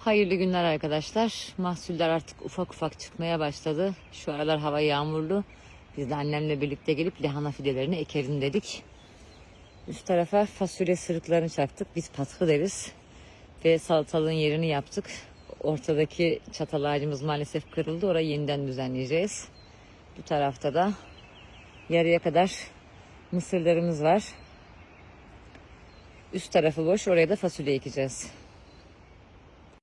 Hayırlı günler arkadaşlar. Mahsuller artık ufak ufak çıkmaya başladı. Şu aralar hava yağmurlu. Biz de annemle birlikte gelip lahana fidelerini ekelim dedik. Üst tarafa fasulye sırıklarını çaktık. Biz patkı deriz. Ve salatalığın yerini yaptık. Ortadaki çatal ağacımız maalesef kırıldı. Orayı yeniden düzenleyeceğiz. Bu tarafta da yarıya kadar mısırlarımız var. Üst tarafı boş. Oraya da fasulye ekeceğiz.